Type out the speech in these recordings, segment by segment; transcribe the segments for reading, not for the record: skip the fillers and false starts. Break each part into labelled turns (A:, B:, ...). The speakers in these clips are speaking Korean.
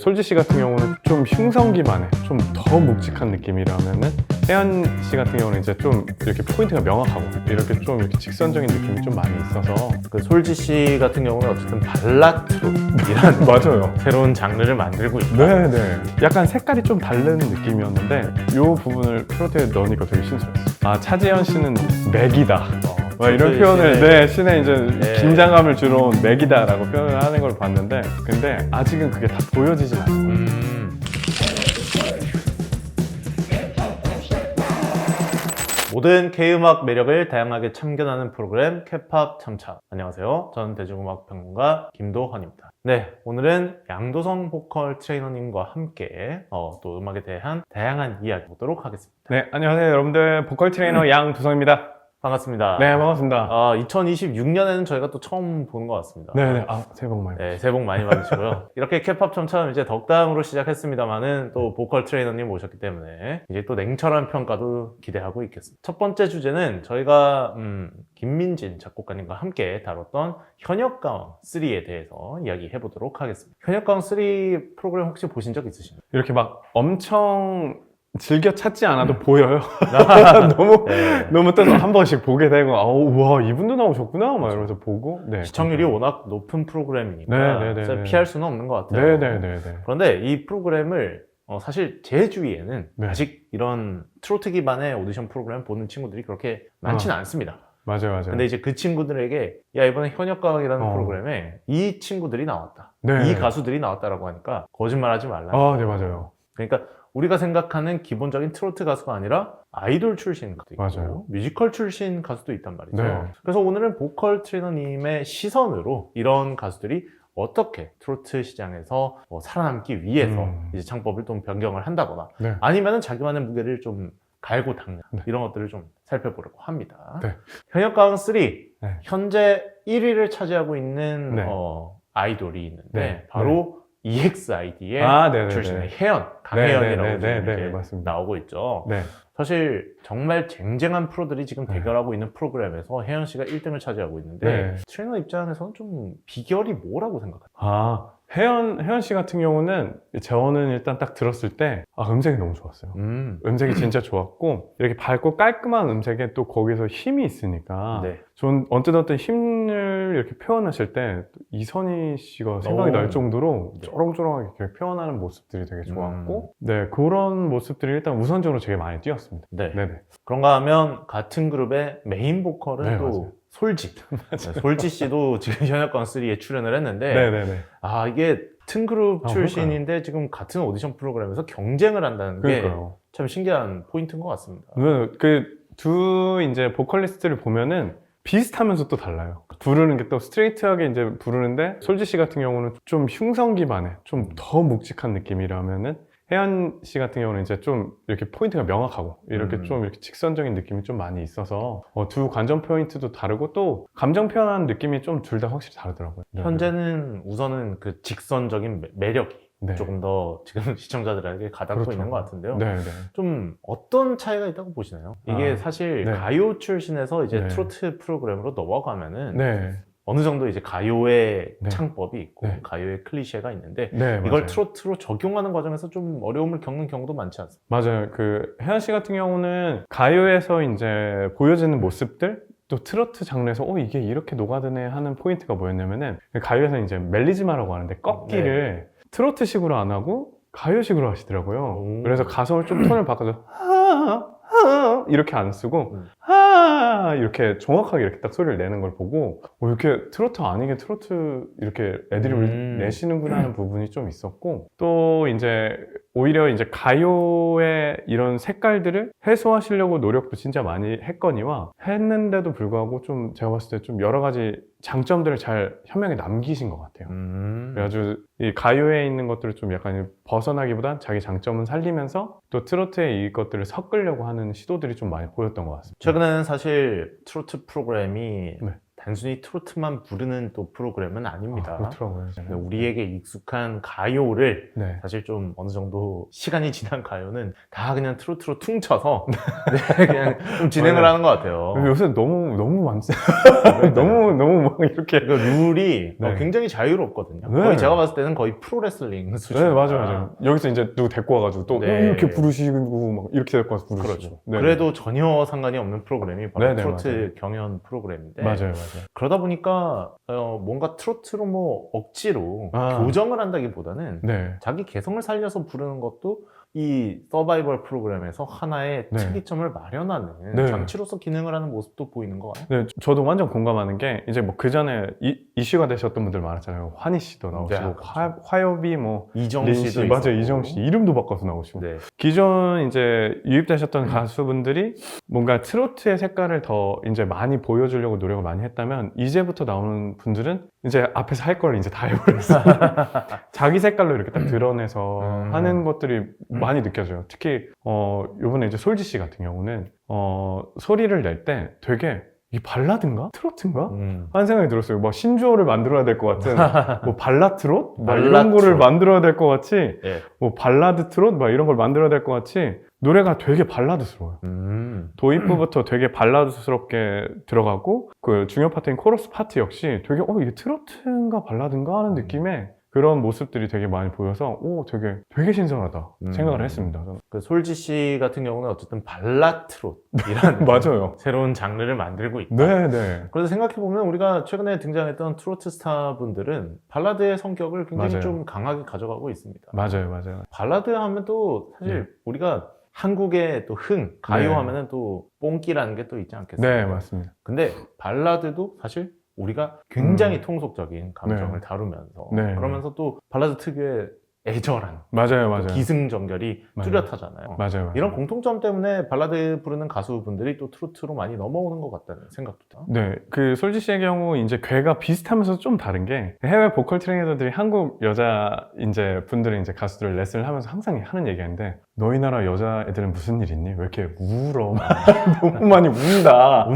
A: 솔지 씨 같은 경우는 좀 흉성 기반의 좀 더 묵직한 느낌이라면은 혜연 씨 같은 경우는 이제 좀 이렇게 포인트가 명확하고 이렇게 좀 이렇게 직선적인 느낌이 좀 많이 있어서
B: 그 솔지 씨 같은 경우는 어쨌든 발라트로이란
A: 맞아요.
B: 새로운 장르를 만들고 있다.
A: 네네. 약간 색깔이 좀 다른 느낌이었는데 이 부분을 트로트에 넣으니까 되게 신선했어요. 아, 차지현 씨는 맥이다. 막 이런
B: 솔지
A: 표현을
B: 씨는
A: 신의 이제
B: 네.
A: 긴장감을 주러 온 맥이다라고 표현을 하는 걸 봤는데 근데 아직은 그게 다 보여지진 않아요.
B: 모든 K-음악 매력을 다양하게 참견하는 프로그램 K-팝 참참. 안녕하세요. 저는 대중음악 평론가 김도환입니다. 네, 오늘은 양도성 보컬 트레이너님과 함께 또 음악에 대한 다양한 이야기 보도록 하겠습니다.
A: 네, 안녕하세요 여러분들. 보컬 트레이너 양두성입니다.
B: 반갑습니다.
A: 네, 반갑습니다.
B: 2026년에는 저희가 또 처음 보는 것 같습니다.
A: 네네. 아, 새해 복 많이.
B: 네, 새해 복 많이 받으시고요. 이렇게 K-팝 참참 이제 덕담으로 시작했습니다만은 또 보컬 트레이너님 오셨기 때문에 이제 또 냉철한 평가도 기대하고 있겠습니다. 첫 번째 주제는 저희가 김민진 작곡가님과 함께 다뤘던 현역가왕 3에 대해서 이야기해 보도록 하겠습니다. 현역가왕 3 프로그램 혹시 보신 적 있으신가요?
A: 이렇게 막 엄청 즐겨 찾지 않아도 보여요. 너무
B: 네.
A: 너무 떠서 한 번씩 보게 되고, 아우, 와, 이분도 나오셨구나, 막 이러면서 보고. 네.
B: 시청률이 워낙 높은 프로그램이니까
A: 네네네네.
B: 진짜 피할 수는 없는 것 같아요.
A: 네네네네.
B: 그런데 이 프로그램을 사실 제 주위에는
A: 네.
B: 아직 이런 트로트 기반의 오디션 프로그램 보는 친구들이 그렇게 많지는 않습니다.
A: 맞아요, 맞아요.
B: 근데 이제 그 친구들에게 야 이번에 현역가왕이라는
A: 어.
B: 프로그램에 이 친구들이 나왔다.
A: 네.
B: 이 가수들이 나왔다라고 하니까 거짓말하지 말라.
A: 아, 네, 맞아요.
B: 그러니까 우리가 생각하는 기본적인 트로트 가수가 아니라 아이돌 출신 가수도 있고
A: 맞아요.
B: 뮤지컬 출신 가수도 있단 말이죠.
A: 네.
B: 그래서 오늘은 보컬 트레이너님의 시선으로 이런 가수들이 어떻게 트로트 시장에서 살아남기 위해서 이제 창법을 좀 변경을 한다거나
A: 네.
B: 아니면은 자기만의 무게를 좀 갈고 닦는
A: 네.
B: 이런 것들을 좀 살펴보려고 합니다.
A: 네.
B: 현역가왕 3 현재 1위를 차지하고 있는
A: 네.
B: 아이돌이 있는데
A: 네.
B: 바로 EXID의
A: 아, 네네네.
B: 출신의 혜연, 강혜연이라고
A: 네네네.
B: 지금
A: 네,
B: 이렇게
A: 맞습니다.
B: 나오고 있죠.
A: 네.
B: 사실 정말 쟁쟁한 프로들이 지금
A: 네.
B: 대결하고 있는 프로그램에서 혜연 씨가 1등을 차지하고 있는데
A: 네.
B: 트레이너 입장에서는 좀 비결이 뭐라고 생각하세요?
A: 아, 혜연 씨 같은 경우는 저는 일단 딱 들었을 때, 음색이 너무 좋았어요. 음색이 진짜 좋았고, 이렇게 밝고 깔끔한 음색에 또 거기서 힘이 있으니까,
B: 네.
A: 전 언뜻 힘을 이렇게 표현하실 때 이선희 씨가 생각이 날 정도로
B: 네.
A: 쩌렁쩌렁하게 이렇게 표현하는 모습들이 되게 좋았고, 네, 그런 모습들이 일단 우선적으로 되게 많이 띄었습니다.
B: 네.
A: 네네.
B: 그런가 하면 같은 그룹의 메인 보컬은
A: 네,
B: 또
A: 맞아요.
B: 솔지. 네, 솔지 씨도 지금 현역가왕 3에 출연을 했는데
A: 네네네.
B: 이게 튼그룹
A: 아,
B: 출신인데 지금 같은 오디션 프로그램에서 경쟁을 한다는 게
A: 그러니까요.
B: 참 신기한 포인트인 것 같습니다.
A: 그 두 이제 보컬리스트를 보면은 비슷하면서 또 달라요. 부르는 게 또 스트레이트하게 이제 부르는데 솔지 씨 같은 경우는 좀 흉성 기반의 좀 더 묵직한 느낌이라면은 혜연 씨 같은 경우는 이제 좀 이렇게 포인트가 명확하고 이렇게 좀 이렇게 직선적인 느낌이 좀 많이 있어서 두 관전 포인트도 다르고 또 감정 표현하는 느낌이 좀 둘 다 확실히 다르더라고요. 네.
B: 현재는 우선은 그 직선적인 매력이
A: 네.
B: 조금 더 지금 시청자들에게 가닥고
A: 그렇죠.
B: 있는 것 같은데요.
A: 네네.
B: 좀 어떤 차이가 있다고 보시나요? 이게 사실
A: 네.
B: 가요 출신에서 이제
A: 네.
B: 트로트 프로그램으로 넘어가면은
A: 네.
B: 어느 정도 이제 가요의
A: 네.
B: 창법이 있고
A: 네.
B: 가요의 클리셰가 있는데
A: 네,
B: 이걸
A: 맞아요.
B: 트로트로 적용하는 과정에서 좀 어려움을 겪는 경우도 많지 않습니까?
A: 맞아요. 그 혜연 씨 같은 경우는 가요에서 이제 보여지는 모습들 또 트로트 장르에서 이게 이렇게 녹아드네 하는 포인트가 뭐였냐면은 가요에서 이제 멜리즈마라고 하는데 꺾기를 트로트식으로 안 하고 가요식으로 하시더라고요.
B: 오.
A: 그래서 가성을 좀 톤을 바꿔서 이렇게 안 쓰고 이렇게 정확하게 이렇게 딱 소리를 내는 걸 보고 이렇게 트로트 아니게 트로트 이렇게 애드립을 내시는구나 하는 부분이 좀 있었고 또 이제 오히려 이제 가요의 이런 색깔들을 해소하시려고 노력도 진짜 많이 했거니와 했는데도 불구하고 좀 제가 봤을 때 좀 여러 가지 장점들을 잘 현명히 남기신 것 같아요. 그래가지고 이 가요에 있는 것들을 좀 약간 벗어나기보단 자기 장점은 살리면서 또 트로트에 이것들을 섞으려고 하는 시도들이 좀 많이 보였던 것 같습니다.
B: 최근에는 사실 트로트 프로그램이
A: 네.
B: 단순히 트로트만 부르는 또 프로그램은 아닙니다.
A: 그렇더라고요.
B: 근데 우리에게 익숙한 가요를
A: 네.
B: 사실 좀 어느 정도 시간이 지난 가요는 다 그냥 트로트로 퉁쳐서 네, 그냥 좀 진행을
A: 맞아요.
B: 하는 것 같아요.
A: 요새 너무 많지. 너무 막 이렇게.
B: 그 룰이
A: 네.
B: 굉장히 자유롭거든요.
A: 네.
B: 거의 제가 봤을 때는 거의 프로레슬링 수준.
A: 네, 맞아요. 여기서 이제 누구 데리고 와가지고 또
B: 네.
A: 이렇게 부르시고 막 이렇게 데리고 와서 부르시고.
B: 그렇죠.
A: 네.
B: 그래도 전혀 상관이 없는 프로그램이 바로
A: 네네,
B: 트로트
A: 맞아요.
B: 경연 프로그램인데
A: 맞아요.
B: 그러다 보니까 뭔가 트로트로 뭐 억지로 교정을 한다기보다는
A: 네.
B: 자기 개성을 살려서 부르는 것도 이 서바이벌 프로그램에서 하나의
A: 네.
B: 특이점을 마련하는
A: 네.
B: 장치로서 기능을 하는 모습도 보이는 거 같아요.
A: 네, 저도 완전 공감하는 게 이제 뭐 그 전에 이슈가 되셨던 분들 많았잖아요. 환희 씨도 나오시고
B: 네, 그렇죠.
A: 화요비 뭐
B: 이정
A: 린
B: 씨도
A: 씨, 맞아요.
B: 있었고.
A: 이정 씨 이름도 바꿔서 나오시고.
B: 네.
A: 기존 이제 유입되셨던 가수분들이 뭔가 트로트의 색깔을 더 이제 많이 보여주려고 노력을 많이 했다면 이제부터 나오는 분들은 이제 앞에서 할 걸 이제 다 해버렸어요. 자기 색깔로 이렇게 딱 드러내서 하는 것들이 많이 느껴져요. 특히 요번에 이제 솔지 씨 같은 경우는 소리를 낼 때 되게 이 발라드인가? 트로트인가? 하는 생각이 들었어요. 막 신조어를 만들어야 될 것 같은 뭐 발라트롯? 막 이런
B: 발라트롯.
A: 거를 만들어야 될 것 같이
B: 네.
A: 뭐 발라드 트롯? 막 이런 걸 만들어야 될 것 같이 노래가 되게 발라드스러워요. 도입부부터 되게 발라드스럽게 들어가고 그 중요 파트인 코러스 파트 역시 되게 이게 트로트인가 발라드인가 하는 느낌의 그런 모습들이 되게 많이 보여서 되게 신선하다 생각을 했습니다. 저는.
B: 그 솔지 씨 같은 경우는 어쨌든 발라트롯이라는
A: 맞아요.
B: 새로운 장르를 만들고 있다.
A: 네.
B: 그래서 생각해보면 우리가 최근에 등장했던 트로트 스타분들은 발라드의 성격을 굉장히
A: 맞아요.
B: 좀 강하게 가져가고 있습니다.
A: 맞아요.
B: 발라드 하면 또 사실 우리가 한국의 또 가요
A: 네.
B: 하면은 또 뽕끼라는 게 또 있지 않겠습니까?
A: 네, 맞습니다.
B: 근데 발라드도 사실 우리가 굉장히 통속적인 감정을
A: 네.
B: 다루면서
A: 네.
B: 그러면서 또 발라드 특유의 애절한
A: 맞아요.
B: 또 기승전결이
A: 맞아요.
B: 뚜렷하잖아요.
A: 맞아요.
B: 이런 공통점 때문에 발라드 부르는 가수분들이 또 트로트로 많이 넘어오는 것 같다는 생각도 들어요.
A: 네, 그 솔지 씨의 경우 이제 괴가 비슷하면서 좀 다른 게 해외 보컬 트레이너들이 한국 여자 이제 분들이 이제 가수들 레슨을 하면서 항상 하는 얘기인데 너희 나라 여자 애들은 무슨 일 있니? 왜 이렇게 울어? 너무 많이 운다.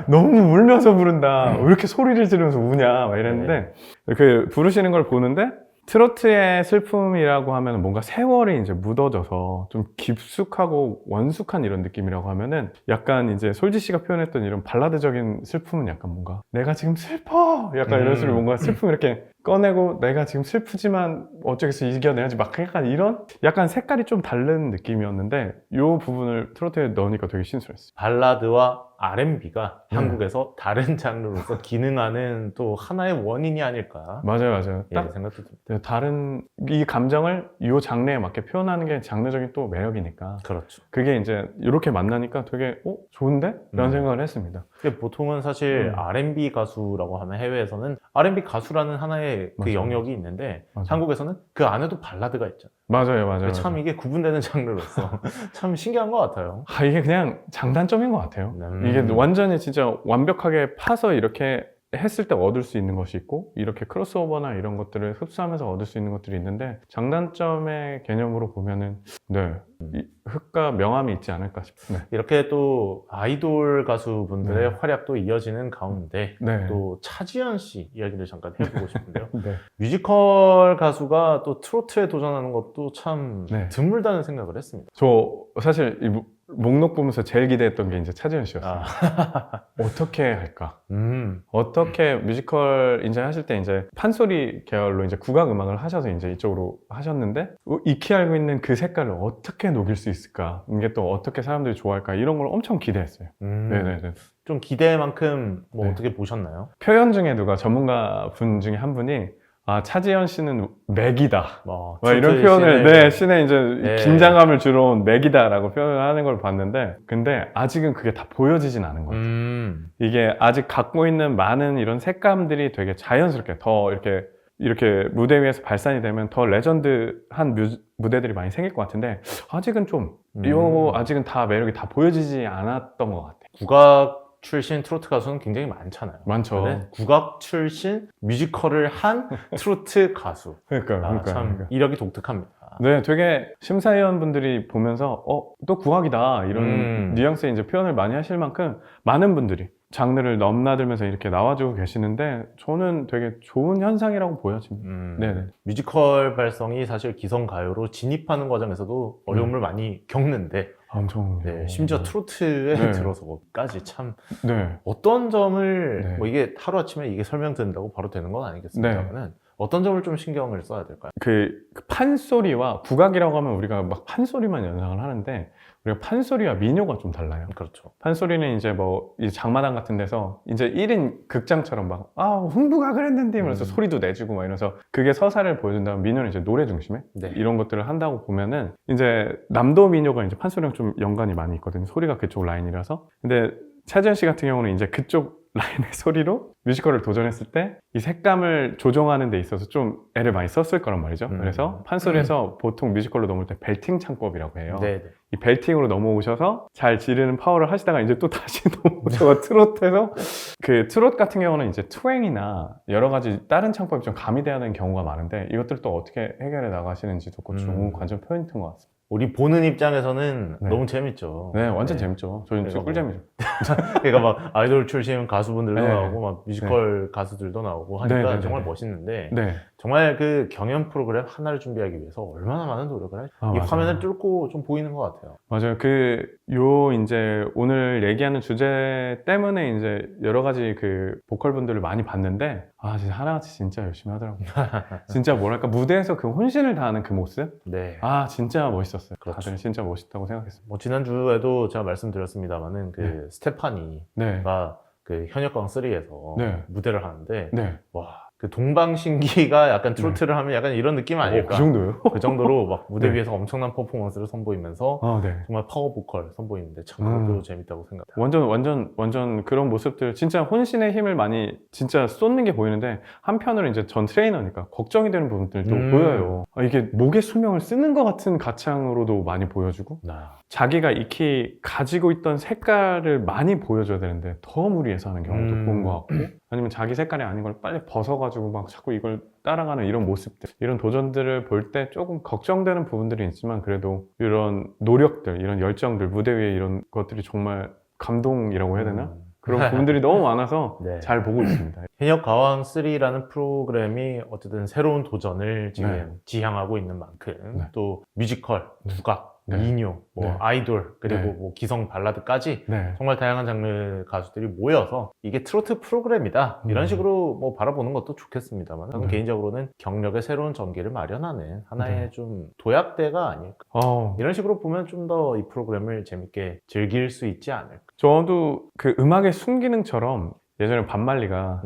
A: 너무 울면서 부른다. 왜 이렇게 소리를 지르면서 우냐? 막 이랬는데 그 부르시는 걸 보는데 트로트의 슬픔이라고 하면 뭔가 세월이 이제 묻어져서 좀 깊숙하고 원숙한 이런 느낌이라고 하면은 약간 이제 솔지 씨가 표현했던 이런 발라드적인 슬픔은 약간 뭔가 내가 지금 슬퍼! 약간 이런 식으로 뭔가 슬픔을 이렇게 꺼내고 내가 지금 슬프지만 어쩌겠어 이겨내야지 막 약간 이런 약간 색깔이 좀 다른 느낌이었는데 이 부분을 트로트에 넣으니까 되게 신선했어요.
B: 발라드와 R&B가 한국에서 다른 장르로서 기능하는 또 하나의 원인이 아닐까.
A: 맞아요.
B: 예,
A: 딱
B: 생각도 듭니다.
A: 다른 이 감정을 이 장르에 맞게 표현하는 게 장르적인 또 매력이니까
B: 그렇죠.
A: 그게 이제 이렇게 만나니까 되게 좋은데? 라는 생각을 했습니다.
B: 근데 보통은 사실 R&B 가수라고 하면 해외에서는 R&B 가수라는 하나의 그
A: 맞아요.
B: 영역이 있는데
A: 맞아요.
B: 한국에서는 그 안에도 발라드가 있잖아요.
A: 맞아요.
B: 참 이게 구분되는 장르로서 참 신기한 것 같아요.
A: 이게 그냥 장단점인 것 같아요. 이게 완전히 진짜 완벽하게 파서 이렇게 했을 때 얻을 수 있는 것이 있고 이렇게 크로스오버나 이런 것들을 흡수하면서 얻을 수 있는 것들이 있는데 장단점의 개념으로 보면은 이 흑과 명암이 있지 않을까 싶어요.
B: 이렇게 또 아이돌 가수분들의 활약도 이어지는 가운데 또 차지현 씨 이야기를 잠깐 해보고 싶은데요. 뮤지컬 가수가 또 트로트에 도전하는 것도 참 드물다는 생각을 했습니다.
A: 저 사실 이 목록 보면서 제일 기대했던 게 이제 차지현 씨였어요. 어떻게 할까? 어떻게 뮤지컬 이제 하실 때 이제 판소리 계열로 이제 국악 음악을 하셔서 이제 이쪽으로 하셨는데 익히 알고 있는 그 색깔을 어떻게 녹일 수 있을까? 이게 또 어떻게 사람들이 좋아할까? 이런 걸 엄청 기대했어요.
B: 좀 기대만큼 뭐 어떻게 보셨나요?
A: 표현 중에 누가 전문가 분 중에 한 분이 차지현 씨는 맥이다. 이런 표현을, 신의 이제 긴장감을 주러 온 맥이다라고 표현을 하는 걸 봤는데, 근데 아직은 그게 다 보여지진 않은 것 같아요. 이게 아직 갖고 있는 많은 이런 색감들이 되게 자연스럽게 더 이렇게 무대 위에서 발산이 되면 더 레전드한 무대들이 많이 생길 것 같은데, 아직은 아직은 다 매력이 다 보여지지 않았던 것 같아요.
B: 국악 출신 트로트 가수는 굉장히 많잖아요.
A: 많죠.
B: 국악 출신 뮤지컬을 한 트로트 가수.
A: 그러니까.
B: 참 이력이 독특합니다.
A: 네, 되게 심사위원분들이 보면서 또 국악이다 이런 뉘앙스의 이제 표현을 많이 하실 만큼 많은 분들이 장르를 넘나들면서 이렇게 나와주고 계시는데 저는 되게 좋은 현상이라고 보여집니다. 네네.
B: 뮤지컬 발성이 사실 기성가요로 진입하는 과정에서도 어려움을 많이 겪는데
A: 엄청
B: 네, 심지어 트로트에
A: 네.
B: 들어서까지 참
A: 네.
B: 어떤 점을
A: 네.
B: 뭐 이게 하루아침에 이게 설명된다고 바로 되는 건 아니겠습니다만은 어떤 점을 좀 신경을 써야 될까요?
A: 그 판소리와 국악이라고 하면 우리가 막 판소리만 연상을 하는데 우리가 판소리와 민요가 좀 달라요.
B: 그렇죠.
A: 판소리는 이제 뭐 이 장마당 같은 데서 이제 1인 극장처럼 막 흥부각을 했는데 이러면서 소리도 내주고 막 이러면서 그게 서사를 보여준다면 민요는 이제 노래 중심에
B: 네.
A: 이런 것들을 한다고 보면은 이제 남도 민요가 이제 판소리랑 좀 연관이 많이 있거든요. 소리가 그쪽 라인이라서. 근데 차지현 씨 같은 경우는 이제 그쪽 라인의 소리로 뮤지컬을 도전했을 때 이 색감을 조정하는 데 있어서 좀 애를 많이 썼을 거란 말이죠. 그래서 판소리에서 보통 뮤지컬로 넘을 때 벨팅 창법이라고 해요.
B: 네.
A: 이 벨팅으로 넘어오셔서 잘 지르는 파워를 하시다가 이제 또 다시 넘어오셔서 트롯해서 그 트롯 같은 경우는 이제 트웽이나 여러 가지 다른 창법이 좀 가미돼야 되는 경우가 많은데 이것들 또 어떻게 해결해 나가시는지도 그것도 좋은 관전 포인트인 것 같습니다.
B: 우리 보는 입장에서는
A: 네.
B: 너무 재밌죠.
A: 네, 완전 재밌죠. 저희는 진짜 꿀잼이죠.
B: 그러니까 막 아이돌 출신 가수분들도
A: 네.
B: 나오고 막 뮤지컬 가수들도 나오고 하니까
A: 네.
B: 정말 멋있는데
A: 네.
B: 정말 그 경연 프로그램 하나를 준비하기 위해서 얼마나 많은 노력을 할지 이
A: 맞아요.
B: 화면을 뚫고 좀 보이는 것 같아요.
A: 맞아요. 이제 오늘 얘기하는 주제 때문에 이제 여러 가지 그 보컬분들을 많이 봤는데, 진짜 하나같이 진짜 열심히 하더라고요. 진짜 뭐랄까, 무대에서 그 혼신을 다하는 그 모습?
B: 네.
A: 진짜 멋있었어요.
B: 그렇죠.
A: 다들 진짜 멋있다고 생각했습니다.
B: 뭐 지난주에도 제가 말씀드렸습니다만은 그
A: 네.
B: 스테파니가
A: 네.
B: 그 현역광 3에서
A: 네.
B: 무대를 하는데
A: 네.
B: 와, 그 동방신기가 약간 트로트를 하면 약간 이런 느낌 아닐까?
A: 그 정도요?
B: 그 정도로 막 무대
A: 네.
B: 위에서 엄청난 퍼포먼스를 선보이면서
A: 네.
B: 정말 파워 보컬 선보이는데 참 그것도 재밌다고 생각해요.
A: 완전 그런 모습들, 진짜 혼신의 힘을 많이 진짜 쏟는 게 보이는데, 한편으로 이제 전 트레이너니까 걱정이 되는 부분들도 보여요. 이게 목에 수명을 쓰는 것 같은 가창으로도 많이 보여주고, 자기가 익히 가지고 있던 색깔을 많이 보여줘야 되는데 더 무리해서 하는 경우도 본 것 같고, 아니면 자기 색깔이 아닌 걸 빨리 벗어가지고 막 자꾸 이걸 따라가는 이런 모습들, 이런 도전들을 볼 때 조금 걱정되는 부분들이 있지만 그래도 이런 노력들, 이런 열정들, 무대 위에 이런 것들이 정말 감동이라고 해야 되나? 그런 부분들이 너무 많아서
B: 네.
A: 잘 보고 있습니다.
B: 현역 가왕 3라는 프로그램이 어쨌든 새로운 도전을 지금
A: 네.
B: 지향하고 있는 만큼
A: 네.
B: 또 뮤지컬, 국악,
A: 네.
B: 민요, 뭐
A: 네.
B: 아이돌, 그리고
A: 네.
B: 뭐 기성 발라드까지
A: 네.
B: 정말 다양한 장르 가수들이 모여서 이게 트로트 프로그램이다 이런 식으로 뭐 바라보는 것도 좋겠습니다만 저는 개인적으로는 경력의 새로운 전기를 마련하는 하나의 좀 도약대가 아닐까 이런 식으로 보면 좀 더 이 프로그램을 재밌게 즐길 수 있지 않을까.
A: 저도 그 음악의 순기능처럼 예전에 반말리가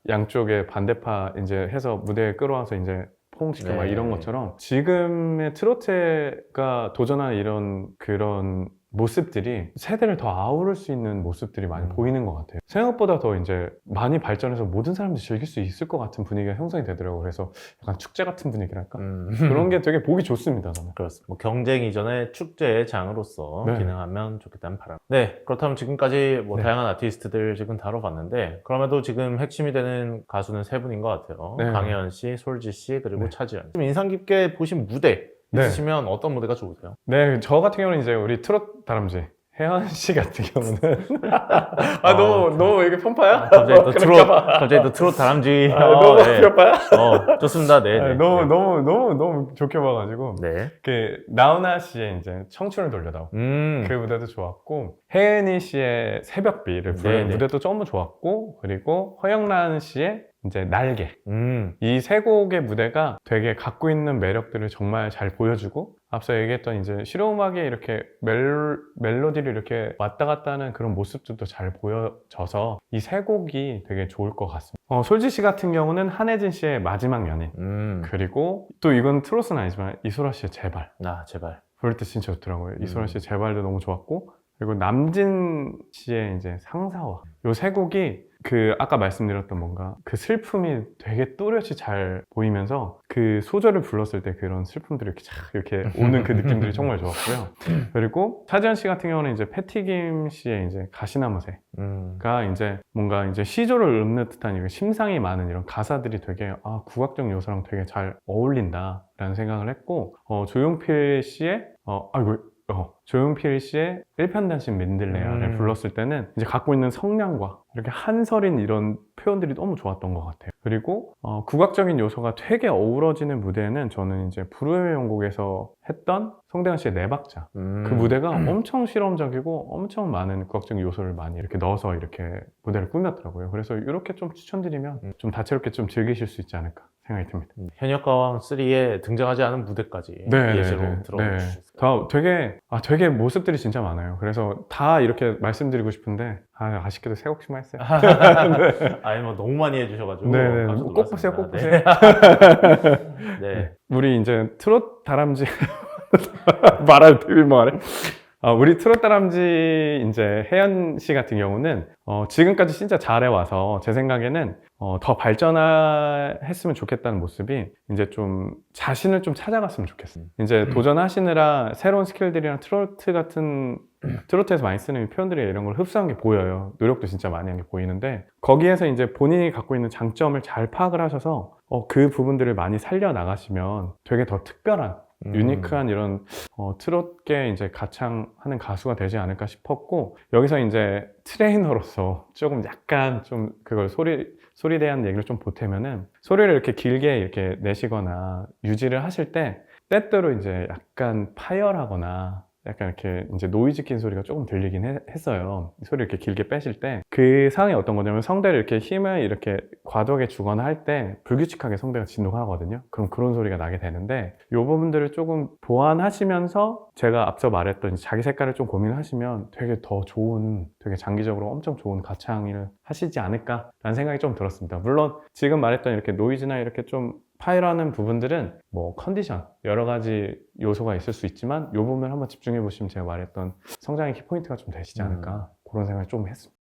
A: 양쪽에 반대파 이제 해서 무대에 끌어와서 이제 포옹시켜 막 이런 것처럼 지금의 트로트가 도전하는 그런 모습들이 세대를 더 아우를 수 있는 모습들이 많이 보이는 것 같아요. 생각보다 더 이제 많이 발전해서 모든 사람들이 즐길 수 있을 것 같은 분위기가 형성이 되더라고요. 그래서 약간 축제 같은 분위기랄까? 그런 게 되게 보기 좋습니다, 저는.
B: 그렇습니다. 뭐 경쟁 이전의 축제의 장으로서
A: 네.
B: 기능하면 좋겠다는 바람. 네, 그렇다면 지금까지 뭐
A: 네.
B: 다양한 아티스트들 지금 다뤄봤는데 그럼에도 지금 핵심이 되는 가수는 세 분인 것 같아요.
A: 네.
B: 강혜연 씨, 솔지 씨, 그리고
A: 네.
B: 차지연. 좀 인상 깊게 보신 무대
A: 네.
B: 있으시면 어떤 무대가 좋으세요?
A: 네, 저 같은 경우는 이제 우리 트롯 다람쥐 혜연 씨 같은 경우는 너무 이게 편파야?
B: 갑자기 또 트롯 다람쥐.
A: 너무
B: 네.
A: 편파야?
B: 좋습니다. 네.
A: 너무 좋게 봐가지고
B: 네.
A: 그 나훈아 씨의 이제 청춘을 돌려다오 그 무대도 좋았고, 혜은이 씨의 새벽비를 부르는
B: 네네.
A: 무대도 너무 좋았고, 그리고 허영란 씨의 이제 날개, 이 세 곡의 무대가 되게 갖고 있는 매력들을 정말 잘 보여주고, 앞서 얘기했던 이제 실용음악에 이렇게 멜로디를 이렇게 왔다 갔다 하는 그런 모습들도 잘 보여져서 이 세 곡이 되게 좋을 것 같습니다. 솔지 씨 같은 경우는 한혜진 씨의 마지막 연인, 그리고 또 이건 트롯은 아니지만 이소라 씨의 제발.
B: 제발.
A: 부를 때 진짜 좋더라고요. 이소라 씨의 제발도 너무 좋았고, 그리고 남진 씨의 이제 상사와, 요 세 곡이 그 아까 말씀드렸던 뭔가 그 슬픔이 되게 또렷이 잘 보이면서 그 소절을 불렀을 때 그런 슬픔들이 이렇게 오는 그 느낌들이 정말 좋았고요. 그리고 차지연 씨 같은 경우는 이제 패티김 씨의 이제 가시나무새가 이제 뭔가 이제 시조를 읊는 듯한 이런 심상이 많은 이런 가사들이 되게 국악적 요소랑 되게 잘 어울린다라는 생각을 했고, 조용필 씨의 조용필 씨의 일편단심 민들레야를 불렀을 때는 이제 갖고 있는 성량과 이렇게 한설인 이런 표현들이 너무 좋았던 것 같아요. 그리고 국악적인 요소가 되게 어우러지는 무대는 저는 이제 브로드웨이 연곡에서 했던 성대한 씨의 네 박자 그 무대가 엄청 실험적이고 엄청 많은 국악적인 요소를 많이 이렇게 넣어서 이렇게 무대를 꾸몄더라고요. 그래서 이렇게 좀 추천드리면 좀 다채롭게 좀 즐기실 수 있지 않을까 생각이 듭니다.
B: 현역가왕 3에 등장하지 않은 무대까지
A: 네,
B: 예시로
A: 네, 네.
B: 들어볼 수 있어요.
A: 다 되게 모습들이 진짜 많아요. 그래서 다 이렇게 말씀드리고 싶은데 아쉽게도 세 곡씩만 했어요.
B: 아니 뭐 너무 많이 해주셔가지고
A: 네,
B: 깜짝
A: 꼭 보세요, 꼭
B: 놀랐습니다.
A: 보세요.
B: 네.
A: 우리 이제 트롯 다람쥐 말할 되게 뭐하네. 우리 트롯 다람쥐 이제 혜연 씨 같은 경우는 지금까지 진짜 잘해와서 제 생각에는 더 발전했으면 좋겠다는 모습이 이제 좀 자신을 좀 찾아갔으면 좋겠어요. 이제 도전하시느라 새로운 스킬들이랑 트로트에서 많이 쓰는 표현들이 이런 걸 흡수한 게 보여요. 노력도 진짜 많이 한 게 보이는데 거기에서 이제 본인이 갖고 있는 장점을 잘 파악을 하셔서 그 부분들을 많이 살려나가시면 되게 더 특별한 유니크한 이런 트롯계 이제 가창하는 가수가 되지 않을까 싶었고 여기서 이제 트레이너로서 조금 약간 좀 그걸 소리에 대한 얘기를 좀 보태면은 소리를 이렇게 길게 이렇게 내시거나 유지를 하실 때 때때로 이제 약간 파열하거나 약간 이렇게 이제 노이즈 낀 소리가 조금 들리긴 했어요. 소리를 이렇게 길게 빼실 때 그 상황이 어떤 거냐면 성대를 이렇게 힘을 이렇게 과도하게 주거나 할 때 불규칙하게 성대가 진동하거든요. 그럼 그런 소리가 나게 되는데 이 부분들을 조금 보완하시면서 제가 앞서 말했던 자기 색깔을 좀 고민하시면 되게 더 좋은 되게 장기적으로 엄청 좋은 가창을 하시지 않을까라는 생각이 좀 들었습니다. 물론 지금 말했던 이렇게 노이즈나 이렇게 좀 파일하는 부분들은 뭐 컨디션 여러 가지 요소가 있을 수 있지만 이 부분을 한번 집중해 보시면 제가 말했던 성장의 키포인트가 좀 되시지 않을까 그런 생각을 좀 했습니다.